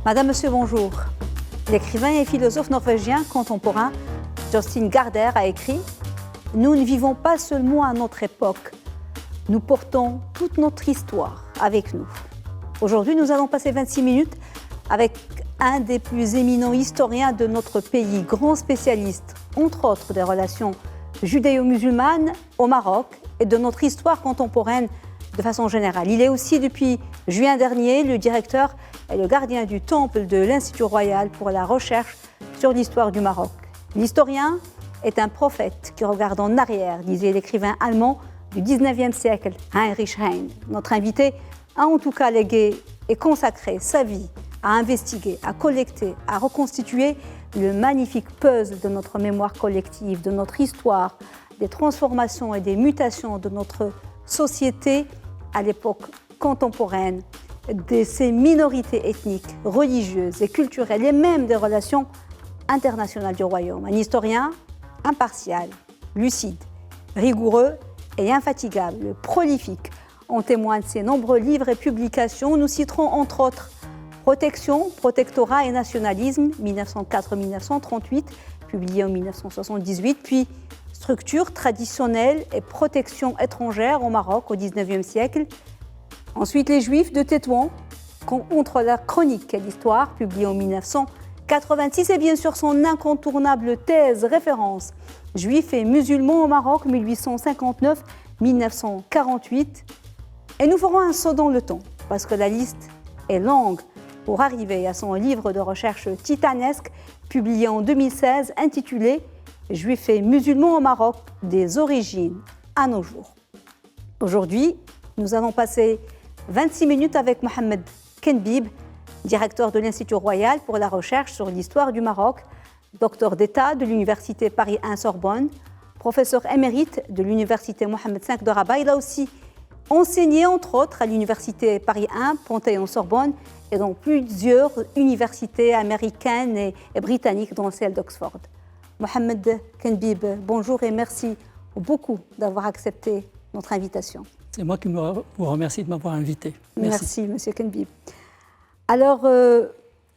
Madame, Monsieur, bonjour. L'écrivain et philosophe norvégien contemporain Jostein Gaarder a écrit « Nous ne vivons pas seulement à notre époque, nous portons toute notre histoire avec nous ». Aujourd'hui, nous allons passer 26 minutes avec un des plus éminents historiens de notre pays, grand spécialiste, entre autres, des relations judéo-musulmanes au Maroc et de notre histoire contemporaine de façon générale. Il est aussi, depuis juin dernier, le directeur et le gardien du temple de l'Institut royal pour la recherche sur l'histoire du Maroc. L'historien est un prophète qui regarde en arrière, disait l'écrivain allemand du 19e siècle, Heinrich Heine. Notre invité a en tout cas légué et consacré sa vie à investiguer, à collecter, à reconstituer le magnifique puzzle de notre mémoire collective, de notre histoire, des transformations et des mutations de notre société à l'époque contemporaine, de ces minorités ethniques, religieuses et culturelles, et même des relations internationales du royaume. Un historien impartial, lucide, rigoureux et infatigable, prolifique. En témoignent ses nombreux livres et publications. Nous citerons entre autres Protection, Protectorat et Nationalisme, 1904-1938, publié en 1978, puis Structure traditionnelle et protection étrangère au Maroc au XIXe siècle. Ensuite, Les Juifs de Tétouan, contre la chronique et l'histoire, publié en 1986, et bien sûr son incontournable thèse référence, Juifs et musulmans au Maroc, 1859-1948. Et nous ferons un saut dans le temps, parce que la liste est longue pour arriver à son livre de recherche titanesque, publié en 2016, intitulé Juifs et musulmans au Maroc, des origines à nos jours. Aujourd'hui, nous allons passer 26 minutes avec Mohamed Kenbib, directeur de l'Institut royal pour la recherche sur l'histoire du Maroc, docteur d'État de l'Université Paris 1 Sorbonne, professeur émérite de l'Université Mohamed V de Rabat. Il a aussi enseigné, entre autres, à l'Université Paris 1, Panthéon-Sorbonne, et dans plusieurs universités américaines et britanniques, dont celle d'Oxford. Mohamed Kenbib, bonjour et merci beaucoup d'avoir accepté notre invitation. C'est moi qui vous remercie de m'avoir invité. Merci, Monsieur Kenbib. Alors,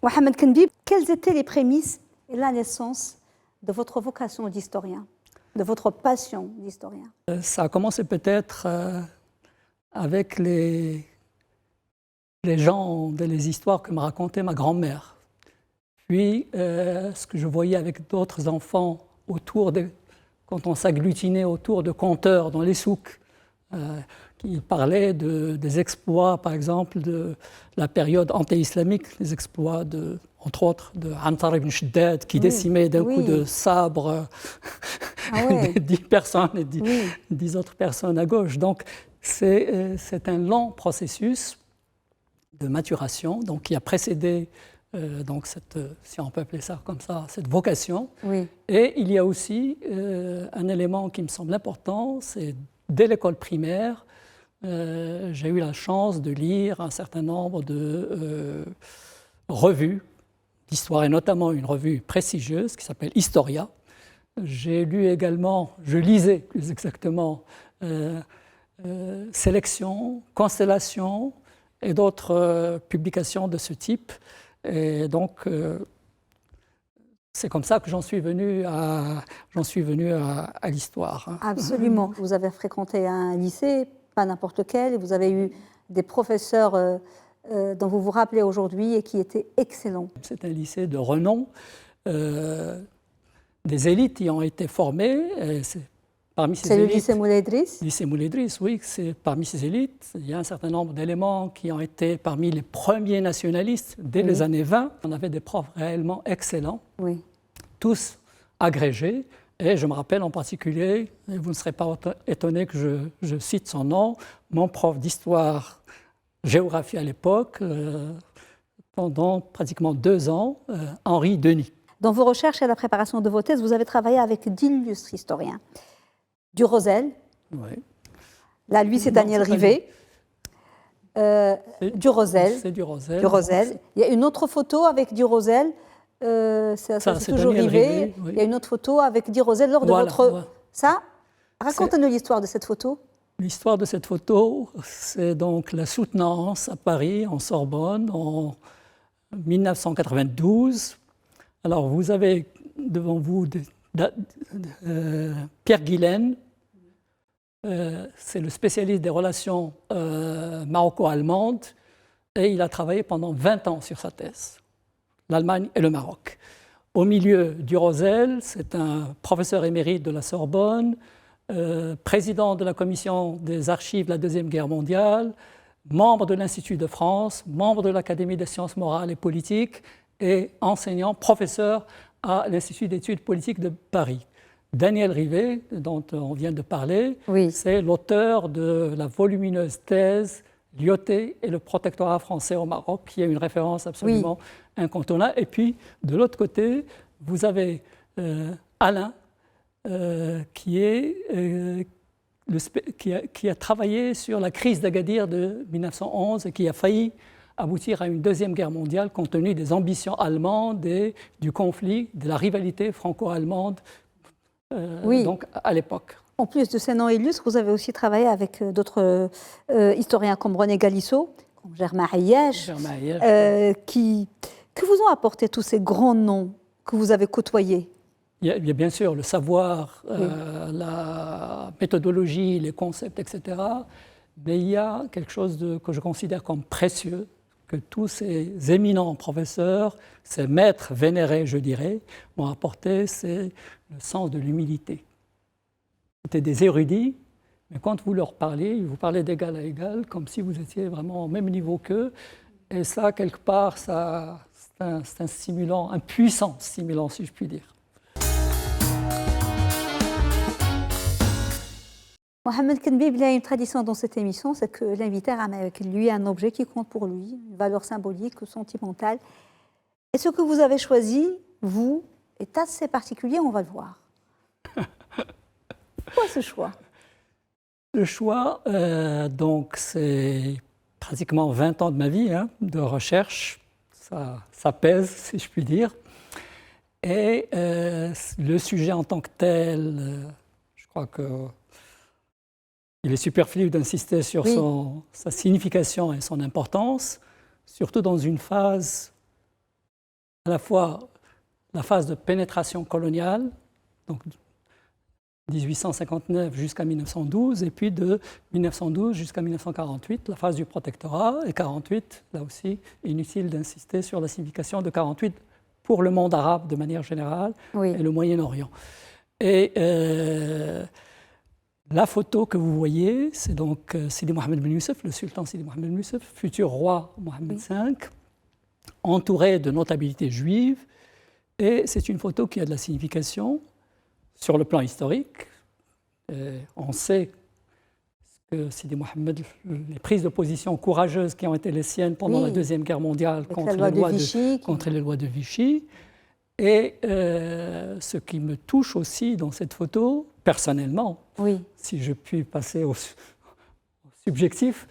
Mohamed Kenbib, quelles étaient les prémices et la naissance de votre vocation d'historien, de votre passion d'historien? Ça a commencé peut-être avec les légendes et les histoires que me racontait ma grand-mère. Puis, ce que je voyais avec d'autres enfants quand on s'agglutinait autour de conteurs dans les souks, qui parlaient des exploits, par exemple, de la période anti-islamique, les exploits, entre autres, de Antar ibn Shaddad, qui décimait d'un coup de sabre 10 personnes et 10 autres personnes à gauche. Donc, c'est un long processus de maturation qui a précédé donc si on peut appeler ça comme ça, cette vocation. Oui. Et il y a aussi un élément qui me semble important, c'est dès l'école primaire, j'ai eu la chance de lire un certain nombre de revues d'histoire, et notamment une revue prestigieuse qui s'appelle Historia. J'ai lu également, je lisais plus exactement, Sélection, Constellation et d'autres publications de ce type. Et donc, c'est comme ça que j'en suis venu à l'histoire. Absolument. Vous avez fréquenté un lycée, pas n'importe lequel, et vous avez eu des professeurs dont vous vous rappelez aujourd'hui et qui étaient excellents. C'est un lycée de renom. Des élites y ont été formées. C'est le lycée Moulay Idriss? Lycée Moulay Idriss, oui. Parmi ces élites, il y a un certain nombre d'éléments qui ont été parmi les premiers nationalistes dès les années 20. On avait des profs réellement excellents, tous agrégés. Et je me rappelle en particulier, et vous ne serez pas étonné que je cite son nom, mon prof d'histoire-géographie à l'époque, pendant pratiquement 2 ans, Henri Denis. Dans vos recherches et la préparation de vos thèses, vous avez travaillé avec d'illustres historiens. Durosel. Oui. Là, lui, c'est Daniel Rivet. Durosel. C'est Durosel. Durosel. Il y a une autre photo avec Durosel. C'est toujours Rivet. Oui. Il y a une autre photo avec Durosel lors de votre... Ça, racontez-nous l'histoire de cette photo. L'histoire de cette photo, c'est donc la soutenance à Paris, en Sorbonne, 1992. Alors, vous avez devant vous Pierre Guilaine. C'est le spécialiste des relations maroco-allemandes et il a travaillé pendant 20 ans sur sa thèse, l'Allemagne et le Maroc. Au milieu, Durosel, c'est un professeur émérite de la Sorbonne, président de la commission des archives de la Deuxième Guerre mondiale, membre de l'Institut de France, membre de l'Académie des sciences morales et politiques et enseignant, professeur à l'Institut d'études politiques de Paris. Daniel Rivet, dont on vient de parler, oui. C'est l'auteur de la volumineuse thèse « Lyautey et le protectorat français au Maroc », qui est une référence absolument incontournable. Et puis, de l'autre côté, vous avez Alain, qui a travaillé sur la crise d'Agadir de 1911 et qui a failli aboutir à une deuxième guerre mondiale compte tenu des ambitions allemandes et du conflit, de la rivalité franco-allemande donc à l'époque. En plus de ces noms illustres, vous avez aussi travaillé avec d'autres historiens comme René Galissot, comme Germain Hayache, que vous ont apporté tous ces grands noms que vous avez côtoyés? Il y a bien sûr le savoir, la méthodologie, les concepts, etc. Mais il y a quelque chose que je considère comme précieux, que tous ces éminents professeurs, ces maîtres vénérés, je dirais, m'ont apporté, c'est le sens de l'humilité. C'était des érudits, mais quand vous leur parlez, ils vous parlaient d'égal à égal, comme si vous étiez vraiment au même niveau qu'eux. Et ça, quelque part, c'est un stimulant, un puissant stimulant, si je puis dire. Mohamed Kenbib, il y a une tradition dans cette émission, c'est que l'invité ramène avec lui un objet qui compte pour lui, une valeur symbolique ou sentimentale. Et ce que vous avez choisi, vous, est assez particulier, on va le voir. Pourquoi ce choix? Le choix, donc, c'est pratiquement 20 ans de ma vie de recherche. Ça pèse, si je puis dire. Et le sujet en tant que tel, je crois que il est superflu d'insister sur sa signification et son importance, surtout dans une phase, à la fois la phase de pénétration coloniale, donc 1859 jusqu'à 1912, et puis de 1912 jusqu'à 1948, la phase du protectorat, et 48, là aussi, inutile d'insister sur la signification de 48 pour le monde arabe de manière générale et le Moyen-Orient. Et la photo que vous voyez, c'est donc Sidi Mohammed Ben Youssef, le sultan Sidi Mohammed Ben Youssef, futur roi Mohammed V, entouré de notabilités juives. Et c'est une photo qui a de la signification sur le plan historique. On sait que Sidi Mohammed, les prises de position courageuses qui ont été les siennes pendant la Deuxième Guerre mondiale contre les lois de Vichy. Et ce qui me touche aussi dans cette photo, personnellement, si je puis passer au subjectif,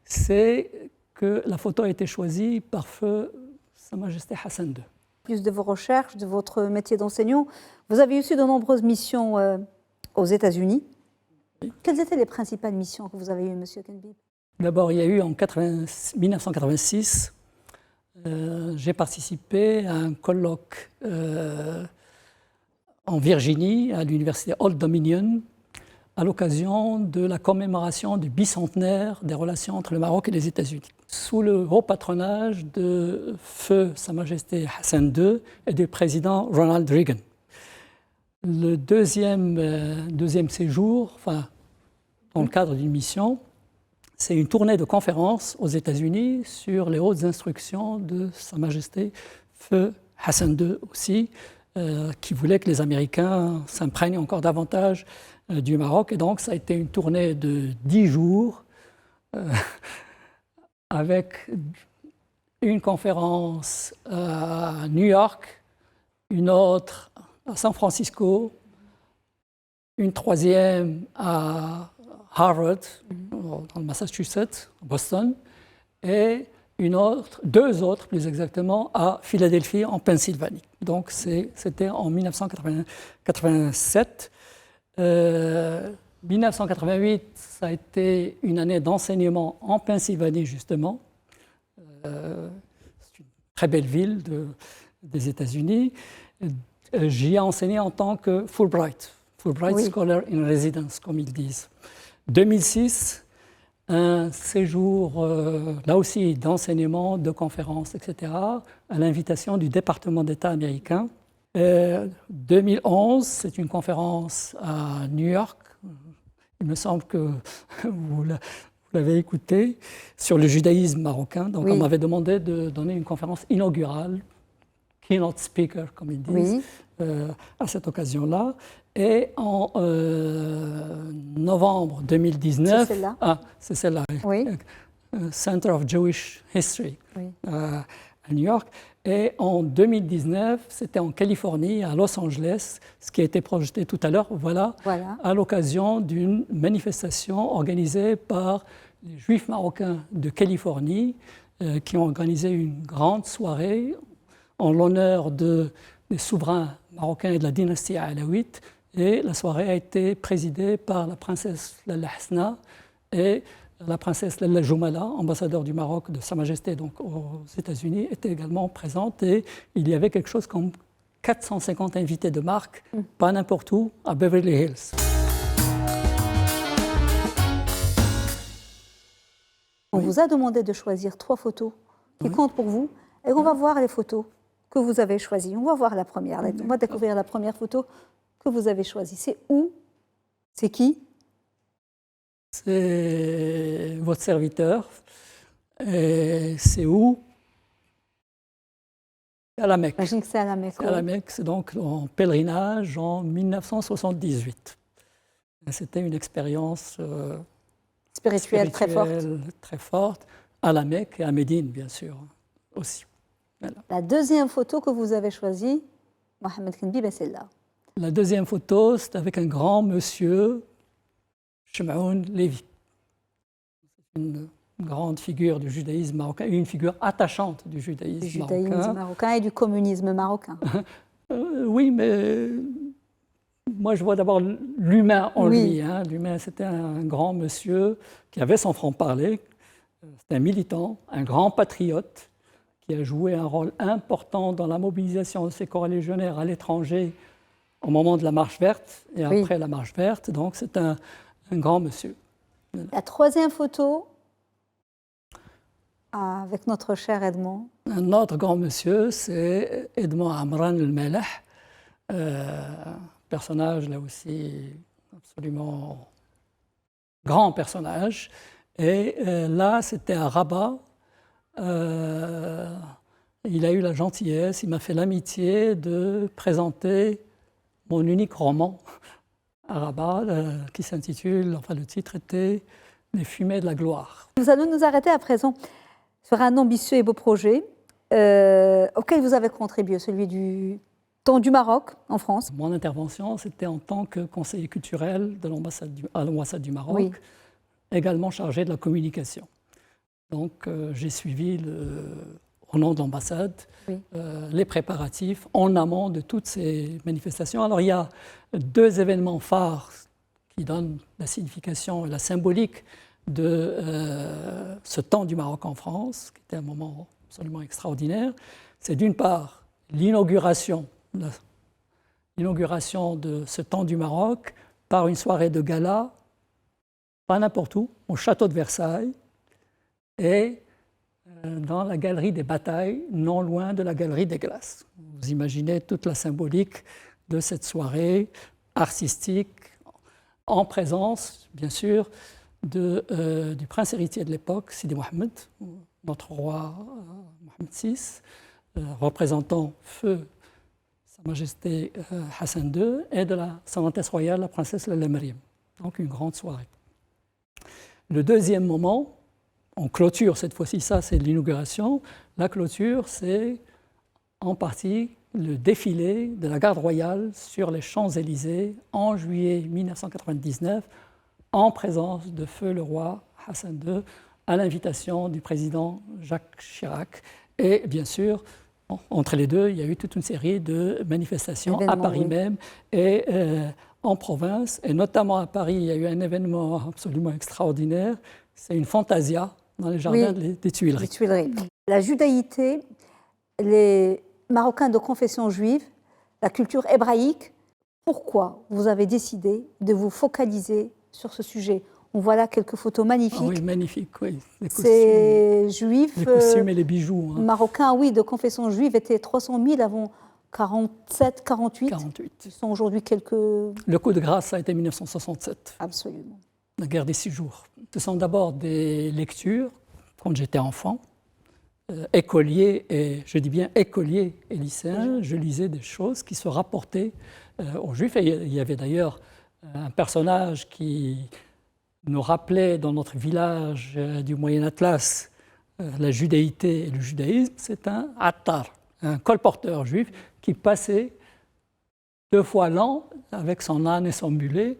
c'est que la photo a été choisie par feu Sa Majesté Hassan II. Plus de vos recherches, de votre métier d'enseignant, vous avez eu de nombreuses missions aux États-Unis. Quelles étaient les principales missions que vous avez eues, M. Kenbib? D'abord, il y a eu en 1986, j'ai participé à un colloque en Virginie, à l'université Old Dominion, à l'occasion de la commémoration du bicentenaire des relations entre le Maroc et les États-Unis, sous le haut patronage de feu Sa Majesté Hassan II et du président Ronald Reagan. Le deuxième séjour, dans le cadre d'une mission, c'est une tournée de conférences aux États-Unis sur les hautes instructions de Sa Majesté feu Hassan II aussi, qui voulait que les Américains s'imprègnent encore davantage du Maroc. Et donc, ça a été une tournée de 10 jours avec une conférence à New York, une autre à San Francisco, une troisième à Harvard, dans le Massachusetts, Boston, et deux autres plus exactement, à Philadelphie, en Pennsylvanie. Donc c'était en 1987. 1988, ça a été une année d'enseignement en Pennsylvanie, justement. C'est une très belle ville des États-Unis. J'y ai enseigné en tant que Fulbright Oui. Scholar in Residence, comme ils disent. 2006, un séjour, là aussi, d'enseignement, de conférences, etc., à l'invitation du département d'État américain. 2011, c'est une conférence à New York. Il me semble que vous l'avez écouté, sur le judaïsme marocain. Donc, Oui. on m'avait demandé de donner une conférence inaugurale, keynote speaker, comme ils disent, à cette occasion-là. Et en novembre 2019... C'est celle-là. Ah, c'est celle-là. Oui. Center of Jewish History, Oui. à New York. Et en 2019, c'était en Californie, à Los Angeles, ce qui a été projeté tout à l'heure, voilà. À l'occasion d'une manifestation organisée par les Juifs marocains de Californie, qui ont organisé une grande soirée en l'honneur des souverains marocains et de la dynastie alaouite. Et la soirée a été présidée par la princesse Lalla Hasna et la princesse Lalla Joumala, ambassadeur du Maroc de Sa Majesté donc, aux États-Unis, était également présente. Et il y avait quelque chose comme 450 invités de marque, pas n'importe où, à Beverly Hills. On vous a demandé de choisir 3 photos qui comptent pour vous. Et on va voir les photos que vous avez choisies. On va voir la première. On va découvrir la première photo que vous avez choisie. C'est où? C'est qui? C'est votre serviteur. Et c'est où? À la Mecque. J'imagine que c'est à la Mecque. À la Mecque, c'est donc en pèlerinage en 1978. C'était une expérience spirituelle très forte, à la Mecque et à Médine, bien sûr, aussi. Voilà. La deuxième photo que vous avez choisie, Mohamed Kenbi, c'est celle-là. La deuxième photo, c'est avec un grand monsieur, Shemaoun Lévi. Une grande figure du judaïsme marocain, une figure attachante du judaïsme marocain et du communisme marocain. Oui, mais moi je vois d'abord l'humain en lui. Hein. L'humain, c'était un grand monsieur qui avait son franc-parler, c'était un militant, un grand patriote qui a joué un rôle important dans la mobilisation de ses corréligionnaires à l'étranger au moment de la Marche verte et après la Marche verte. Donc c'est un grand monsieur. La troisième photo, avec notre cher Edmond. Un autre grand monsieur, c'est Edmond Amran el-Mellah, personnage là aussi absolument grand personnage. Et là, c'était à Rabat. Il a eu la gentillesse, il m'a fait l'amitié de présenter mon unique roman à Rabat, qui s'intitule, enfin le titre était « Les fumées de la gloire ». Nous allons nous arrêter à présent sur un ambitieux et beau projet auquel vous avez contribué, celui du temps du Maroc en France. Mon intervention, c'était en tant que conseiller culturel de à l'ambassade du Maroc, également chargé de la communication. Donc j'ai suivi au nom de l'ambassade les préparatifs en amont de toutes ces manifestations. Alors il y a 2 événements phares qui donnent la signification et la symbolique de ce temps du Maroc en France, qui était un moment absolument extraordinaire. C'est d'une part l'inauguration de ce temps du Maroc par une soirée de gala, pas n'importe où, au château de Versailles, et dans la galerie des batailles, non loin de la galerie des glaces. Vous imaginez toute la symbolique de cette soirée artistique, en présence, bien sûr, du prince héritier de l'époque, Sidi Mohamed, notre roi Mohamed VI, représentant feu Sa Majesté Hassan II, et de Son Altesse royale, la princesse Lalla Mariam. Donc une grande soirée. Le deuxième moment, on clôture cette fois-ci, ça c'est l'inauguration. La clôture, c'est en partie le défilé de la garde royale sur les Champs-Élysées en juillet 1999, en présence de feu le roi Hassan II, à l'invitation du président Jacques Chirac. Et bien sûr, entre les deux, il y a eu toute une série de manifestations à Paris même et en province. Et notamment à Paris, il y a eu un événement absolument extraordinaire. C'est une fantasia dans les jardins des Tuileries. La judaïté, les Marocains de confession juive, la culture hébraïque. Pourquoi vous avez décidé de vous focaliser sur ce sujet? On voit là quelques photos magnifiques. Ah oui, magnifiques, oui. Ces juifs les costumes et les bijoux. Marocains, oui, de confession juive étaient 300 000 avant 47, 48. 48. Ils sont aujourd'hui quelques... Le coup de grâce a été 1967. Absolument. La guerre des 6 jours. Ce sont d'abord des lectures, quand j'étais enfant, écolier, et je dis bien écolier et lycéen, je lisais des choses qui se rapportaient aux Juifs. Et il y avait d'ailleurs un personnage qui nous rappelait dans notre village du Moyen Atlas la judéité et le judaïsme. C'est un attar, un colporteur juif qui passait 2 fois l'an avec son âne et son mulet,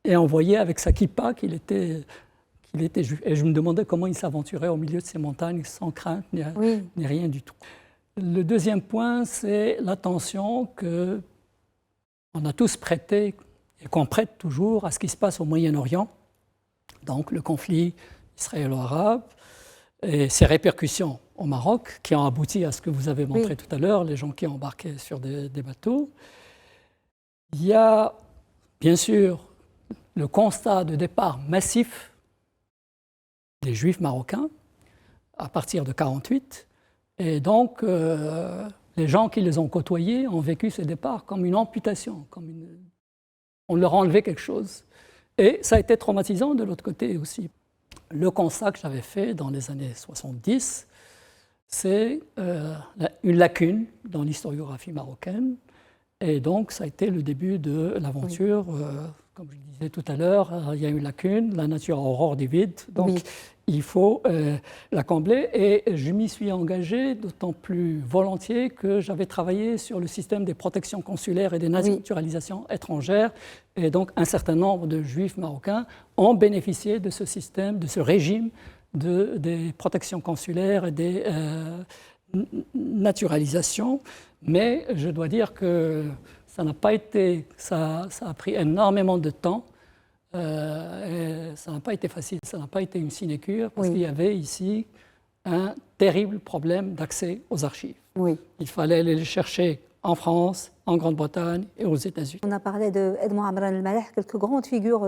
et on voyait avec sa kippa qu'il était juif. Et je me demandais comment il s'aventurait au milieu de ces montagnes sans crainte ni rien du tout. Le deuxième point, c'est l'attention qu'on a tous prêtée et qu'on prête toujours à ce qui se passe au Moyen-Orient, donc le conflit israélo-arabe et ses répercussions au Maroc, qui ont abouti à ce que vous avez montré tout à l'heure, les gens qui ont embarqué sur des bateaux. Il y a bien sûr le constat de départ massif des Juifs marocains à partir de 1948. Et donc, les gens qui les ont côtoyés ont vécu ce départ comme une amputation, on leur a enlevé quelque chose. Et ça a été traumatisant de l'autre côté aussi. Le constat que j'avais fait dans les années 70, c'est une lacune dans l'historiographie marocaine. Et donc, ça a été le début de l'aventure. Comme je disais tout à l'heure, il y a une lacune, la nature a horreur du vide, donc il faut la combler. Et je m'y suis engagé d'autant plus volontiers que j'avais travaillé sur le système des protections consulaires et des naturalisations étrangères. Et donc, un certain nombre de Juifs marocains ont bénéficié de ce système, de ce régime des protections consulaires et des naturalisations. Mais je dois dire que ça a pris énormément de temps, et ça n'a pas été facile, ça n'a pas été une sinécure, parce qu'il y avait ici un terrible problème d'accès aux archives. Il fallait aller les chercher en France, en Grande-Bretagne et aux États-Unis. On a parlé d'Edmond Amran El-Maleh, quelques grandes figures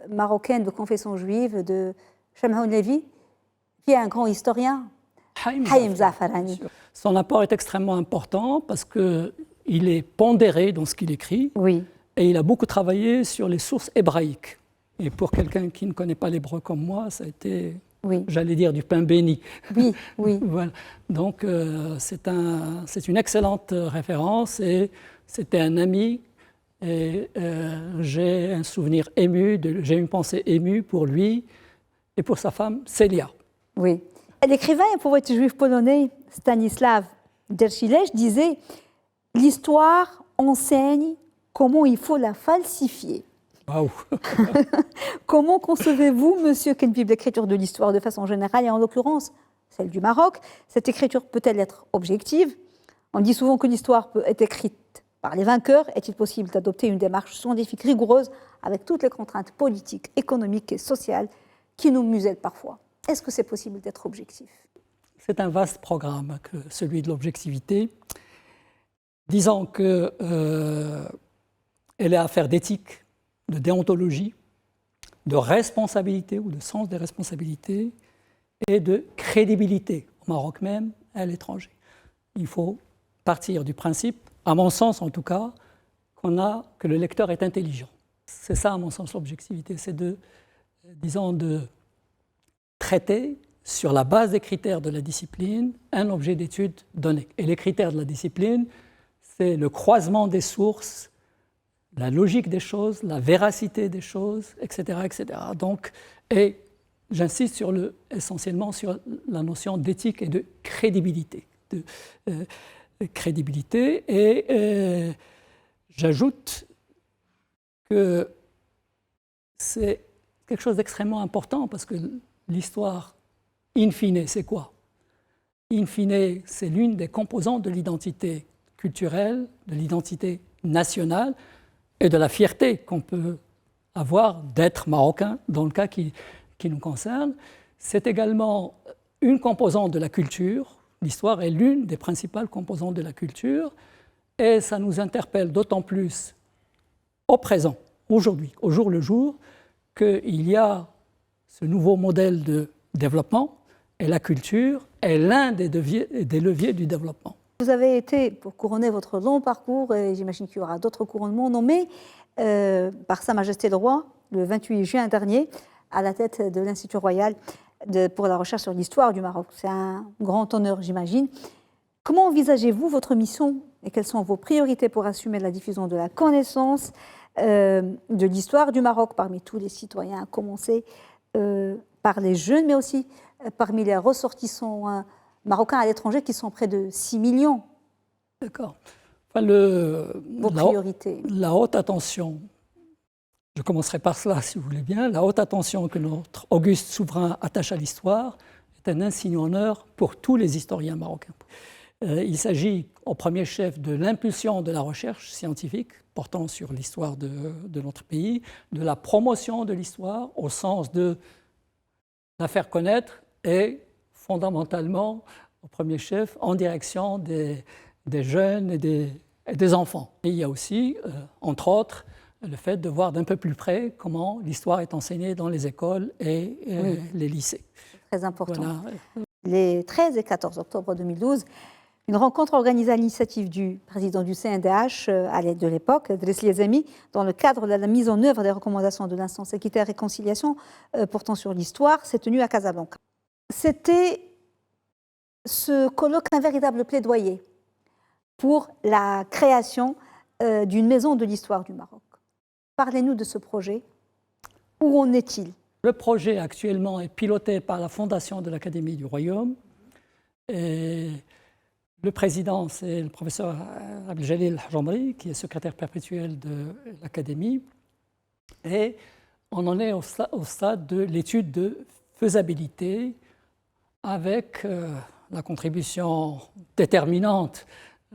marocaines de confession juive, de Shamhoun Levi, qui est un grand historien. Haïm Zafarani. Son apport est extrêmement important parce qu'il est pondéré dans ce qu'il écrit et il a beaucoup travaillé sur les sources hébraïques. Et pour quelqu'un qui ne connaît pas l'hébreu comme moi, ça a été, j'allais dire, du pain béni. Voilà. Donc c'est une excellente référence et c'était un ami. Et j'ai un souvenir ému, j'ai une pensée émue pour lui et pour sa femme Célia. L'écrivain et poète juif polonais Stanisław Dershilej disait « L'histoire enseigne comment il faut la falsifier ». Comment concevez-vous, monsieur Kenpib, l'écriture de l'histoire de façon générale et en l'occurrence celle du Maroc? Cette écriture peut-elle être objective? On dit souvent que l'histoire peut être écrite par les vainqueurs. Est-il possible d'adopter une démarche scientifique rigoureuse avec toutes les contraintes politiques, économiques et sociales qui nous musellent parfois? Est-ce que c'est possible d'être objectif? C'est un vaste programme, celui de l'objectivité. Disons qu'elle est affaire d'éthique, de déontologie, de responsabilité ou de sens des responsabilités et de crédibilité au Maroc même et à l'étranger. Il faut partir du principe, à mon sens en tout cas, que le lecteur est intelligent. C'est ça, à mon sens, l'objectivité, c'est de traiter sur la base des critères de la discipline un objet d'étude donné. Et les critères de la discipline, c'est le croisement des sources, la logique des choses, la véracité des choses, etc. etc. Donc, et j'insiste essentiellement sur la notion d'éthique et de crédibilité. Et j'ajoute que c'est quelque chose d'extrêmement important parce que l'histoire, in fine, c'est quoi? In fine, c'est l'une des composantes de l'identité culturelle, de l'identité nationale et de la fierté qu'on peut avoir d'être marocain, dans le cas qui nous concerne. C'est également une composante de la culture, l'histoire est l'une des principales composantes de la culture et ça nous interpelle d'autant plus au présent, aujourd'hui, au jour le jour, qu'il y a ce nouveau modèle de développement et la culture est l'un des leviers du développement. Vous avez été, pour couronner votre long parcours, et j'imagine qu'il y aura d'autres couronnements, nommé par Sa Majesté le Roi le 28 juin dernier à la tête de l'Institut royal pour la recherche sur l'histoire du Maroc. C'est un grand honneur, j'imagine. Comment envisagez-vous votre mission et quelles sont vos priorités pour assumer la diffusion de la connaissance de l'histoire du Maroc parmi tous les citoyens, à commencer par les jeunes, mais aussi parmi les ressortissants marocains à l'étranger qui sont près de 6 millions? D'accord. Vos priorités. La haute attention, je commencerai par cela si vous voulez bien, la haute attention que notre auguste souverain attache à l'histoire est un insigne honneur pour tous les historiens marocains. Il s'agit au premier chef de l'impulsion de la recherche scientifique portant sur l'histoire de notre pays, de la promotion de l'histoire au sens de la faire connaître et fondamentalement, au premier chef, en direction des jeunes et des enfants. Et il y a aussi, entre autres, le fait de voir d'un peu plus près comment l'histoire est enseignée dans les écoles et les lycées. Très important. Voilà. Les 13 et 14 octobre 2012, une rencontre organisée à l'initiative du président du CNDH de l'époque, Driss Liazemi, dans le cadre de la mise en œuvre des recommandations de l'instance équité et réconciliation portant sur l'histoire, s'est tenue à Casablanca. C'était ce colloque un véritable plaidoyer pour la création d'une maison de l'histoire du Maroc. Parlez-nous de ce projet. Où en est-il? Le projet actuellement est piloté par la Fondation de l'Académie du Royaume. Et le président, c'est le professeur Abdeljalil Hajamri, qui est secrétaire perpétuel de l'Académie. Et on en est au stade de l'étude de faisabilité avec la contribution déterminante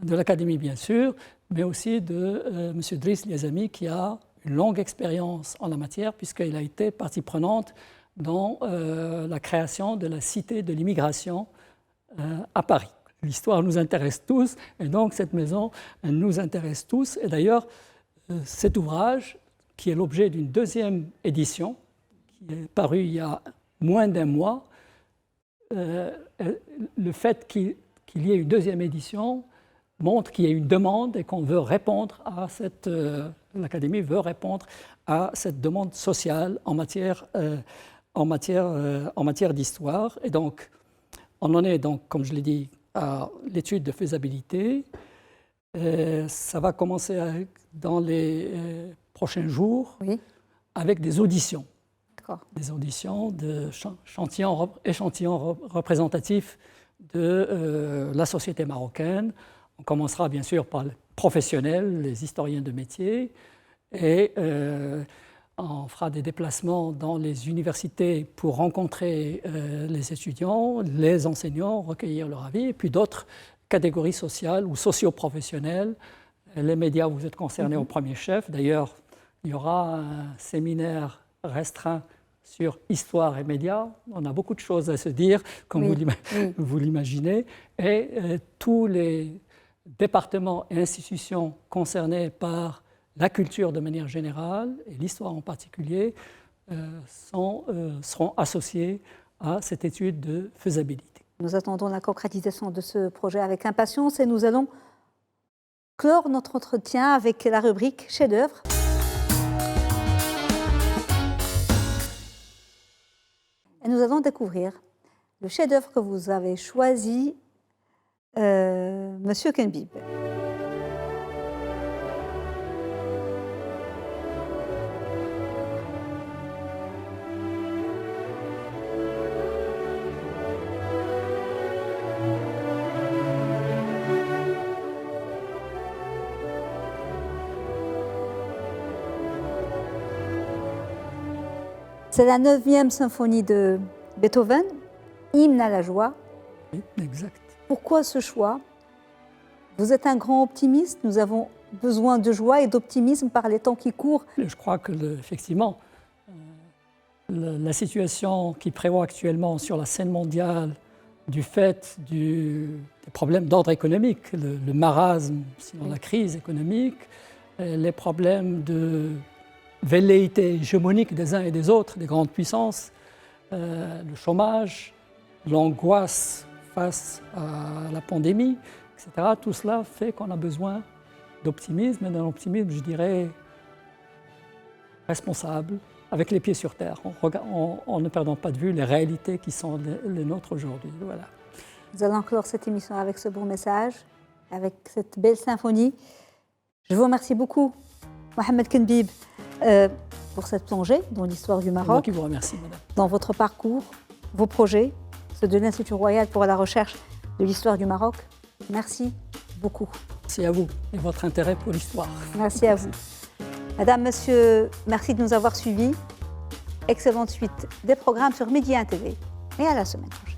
de l'Académie, bien sûr, mais aussi de M. Driss Liazemi, qui a une longue expérience en la matière, puisqu'il a été partie prenante dans la création de la Cité de l'immigration à Paris. L'histoire nous intéresse tous, et donc cette maison nous intéresse tous. Et d'ailleurs, cet ouvrage, qui est l'objet d'une deuxième édition, qui est parue il y a moins d'un mois, le fait qu'il y ait une deuxième édition montre qu'il y a une demande et qu'on veut répondre à cette... l'Académie veut répondre à cette demande sociale en matière d'histoire. Et donc, on en est, donc, comme je l'ai dit, à l'étude de faisabilité. Ça va commencer dans les prochains jours avec des auditions. Des auditions de échantillons représentatifs de la société marocaine. On commencera bien sûr par les professionnels, les historiens de métier, et on fera des déplacements dans les universités pour rencontrer les étudiants, les enseignants, recueillir leur avis, et puis d'autres catégories sociales ou socio-professionnelles. Les médias, vous êtes concernés au premier chef. D'ailleurs, il y aura un séminaire restreint sur histoire et médias. On a beaucoup de choses à se dire, comme vous l'imaginez, et tous les départements et institutions concernés par la culture de manière générale et l'histoire en particulier seront associés à cette étude de faisabilité. Nous attendons la concrétisation de ce projet avec impatience et nous allons clore notre entretien avec la rubrique chef-d'œuvre. Et nous allons découvrir le chef-d'œuvre que vous avez choisi, Monsieur Kenbib. C'est la 9e symphonie de Beethoven, hymne à la joie. Oui, exact. Pourquoi ce choix? Vous êtes un grand optimiste, nous avons besoin de joie et d'optimisme par les temps qui courent. Je crois que, effectivement, la situation qui prévaut actuellement sur la scène mondiale du fait des problèmes d'ordre économique, le marasme, sinon la crise économique, les problèmes de velléité hégémonique des uns et des autres, des grandes puissances, le chômage, l'angoisse face à la pandémie, etc. Tout cela fait qu'on a besoin d'optimisme, et d'un optimisme, je dirais, responsable, avec les pieds sur terre, en ne perdant pas de vue les réalités qui sont les nôtres aujourd'hui. Voilà. Nous allons clore cette émission avec ce beau message, avec cette belle symphonie. Je vous remercie beaucoup, Mohamed Kenbib, pour cette plongée dans l'histoire du Maroc. C'est moi qui vous remercie, madame. Dans votre parcours, vos projets, ceux de l'Institut royal pour la recherche de l'histoire du Maroc. Merci beaucoup. Merci à vous et votre intérêt pour l'histoire. Merci à vous. Madame, monsieur, merci de nous avoir suivis. Excellente suite des programmes sur Média TV. Et à la semaine prochaine.